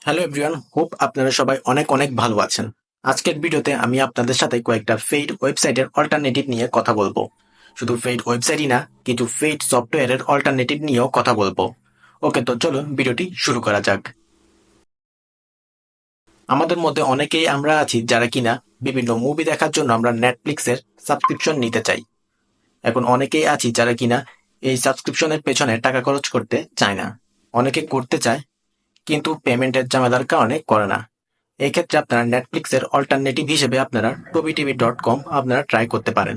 Hello everyone, hope আপনারা সবাই অনেক অনেক ভালো আছেন। আজকের ভিডিওতে আমি আপনাদের সাথে কয়েকটা ফেইড ওয়েবসাইটের অল্টারনেটিভ নিয়ে কথা বলবো। শুধু ফেইড ওয়েবসাইটই না, কিছু ফেইড সফটওয়্যারের অল্টারনেটিভ নিয়েও কথা বলবো। ওকে, তো চলুন ভিডিওটি শুরু করা যাক। আমাদের মধ্যে অনেকেই আমরা আছি যারা কিনা বিভিন্ন মুভি দেখার জন্য আমরা নেটফ্লিক্সের সাবস্ক্রিপশন নিতে চাই। এখন অনেকেই আছি যারা কিনা এই সাবস্ক্রিপশনের পেছনে টাকা খরচ করতে চায় না। অনেকে করতে চায় কিন্তু পেমেন্টের ঝামেলার কারণে করে না। এই ক্ষেত্রে আপনারা নেটফ্লিক্সের অল্টারনেটিভ হিসেবে আপনারা tobiTV.com আপনারা ট্রাই করতে পারেন।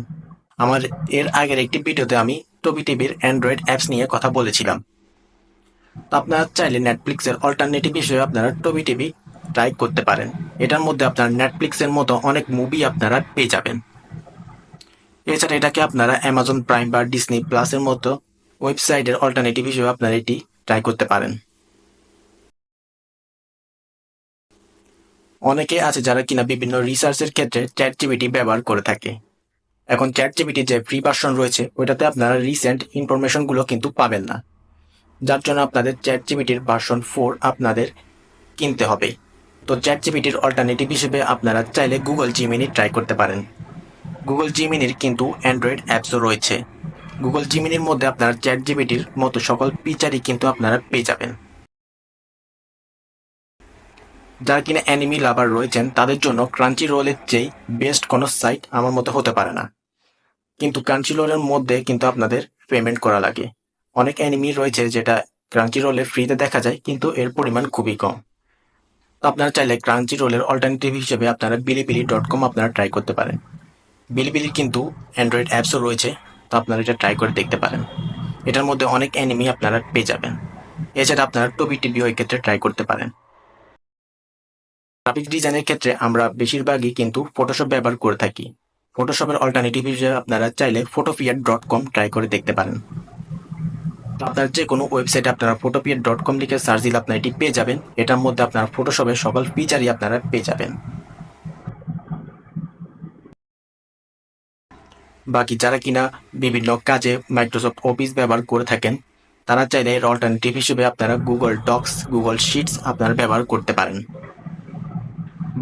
আমার এর আগের একটি ভিডিওতে আমি টবি টিভির অ্যান্ড্রয়েড অ্যাপস নিয়ে কথা বলেছিলাম। তো আপনারা চাইলে নেটফ্লিক্সের অল্টারনেটিভ হিসেবে আপনারা টবি টিভি ট্রাই করতে পারেন। এটার মধ্যে আপনার নেটফ্লিক্সের মতো অনেক মুভি আপনারা পেয়ে যাবেন। এছাড়া এটাকে আপনারা অ্যামাজন প্রাইম বা ডিসনি প্লাসের মতো ওয়েবসাইটের অল্টারনেটিভ হিসেবে আপনারা এটি ট্রাই করতে পারেন। অনেকে আছে যারা কিনা বিভিন্ন রিসার্চের ক্ষেত্রে চ্যাটজিপিটি ব্যবহার করে থাকে। এখন চ্যাটজিপিটি যে ফ্রি ভার্সন রয়েছে ওইটাতে আপনারা রিসেন্ট ইনফরমেশনগুলো কিন্তু পাবেন না, যার জন্য আপনাদের চ্যাটজিপিটির ভার্সন 4 আপনাদের কিনতে হবে। তো চ্যাটজিপিটির অল্টারনেটিভ হিসেবে আপনারা চাইলে গুগল জিমিনি ট্রাই করতে পারেন। গুগল জিমিনির কিন্তু অ্যান্ড্রয়েড অ্যাপসও রয়েছে। গুগল জিমিনির মধ্যে আপনারা চ্যাটজিপিটির মতো সকল ফিচারই কিন্তু আপনারা পেয়ে যাবেন। যারা কিনা অ্যানিমি লাভার রয়েছেন তাদের জন্য ক্রাঞ্চি রোলের চেয়ে বেস্ট কোনো সাইট আমার মতো হতে পারে না। কিন্তু ক্রাঞ্চিরোলের মধ্যে কিন্তু আপনাদের পেমেন্ট করা লাগে। অনেক অ্যানিমি রয়েছে যেটা ক্রাঞ্চিরোলে ফ্রিতে দেখা যায়, কিন্তু এর পরিমাণ খুবই কম। তো আপনারা চাইলে ক্রাঞ্চিরোলের অল্টারনেটিভ হিসেবে আপনারা bilibili.com আপনারা ট্রাই করতে পারেন। বিলিবিলির কিন্তু অ্যান্ড্রয়েড অ্যাপসও রয়েছে, তো আপনারা এটা ট্রাই করে দেখতে পারেন। এটার মধ্যে অনেক অ্যানিমি আপনারা পেয়ে যাবেন। এছাড়া আপনারা টবি টিভিও এই ক্ষেত্রে ট্রাই করতে পারেন। গ্রাফিক্স ডিজাইনের ক্ষেত্রে আমরা বেশিরভাগই কিন্তু ফটোশপ ব্যবহার করে থাকি। ফটোশপের অল্টারনেটিভ হিসেবে আপনারা চাইলে photopiat.com ট্রাই করে দেখতে পারেন। আপনার যে কোনো ওয়েবসাইটে আপনারা photopiat.com লিখে সার্চ দিলে আপনারা এটি পেয়ে যাবেন। এটার মধ্যে আপনার ফটোশপের সকল ফিচারই আপনারা পেয়ে যাবেন। বাকি যারা কিনা বিভিন্ন কাজে মাইক্রোসফট অফিস ব্যবহার করে থাকেন তারা চাইলে এর অল্টারনেটিভ হিসেবে আপনারা গুগল ডক্স, গুগল শিটস আপনারা ব্যবহার করতে পারেন।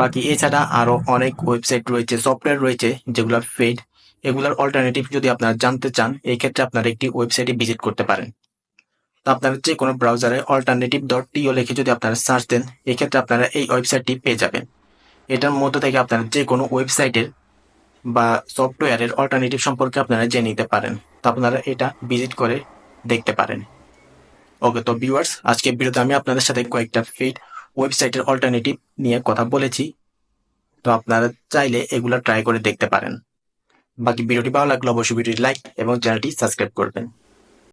বাকি এছাড়া আরো অনেক ওয়েবসাইট রয়েছে, সফটওয়্যার রয়েছে যেগুলো ফেড। এগুলোর অল্টারনেটিভ যদি আপনারা জানতে চান, এই ক্ষেত্রে আপনারা একটি ওয়েবসাইটে ভিজিট করতে পারেন। তো আপনারা যে কোনো ব্রাউজারে alternative.to লিখে যদি আপনারা সার্চ দেন, এক্ষেত্রে আপনারা এই ওয়েবসাইটটি পেয়ে যাবেন। এটার মধ্যে থেকে আপনারা যে কোনো ওয়েবসাইটের বা সফটওয়্যারের অল্টারনেটিভ সম্পর্কে আপনারা জেনে নিতে পারেন। তো আপনারা এটা ভিজিট করে দেখতে পারেন। ওকে, তো ভিউয়ার্স, আজকে ভিডিওতে আমি আপনাদের সাথে কয়েকটা ফেড ওয়েবসাইটের অল্টারনেটিভ নিয়ে কথা বলেছি। তো আপনারা চাইলে এগুলো ট্রাই করে দেখতে পারেন। বাকি ভিডিওটি ভালো লাগলে অবশ্যই ভিডিওটি লাইক এবং চ্যানেলটি সাবস্ক্রাইব করবেন।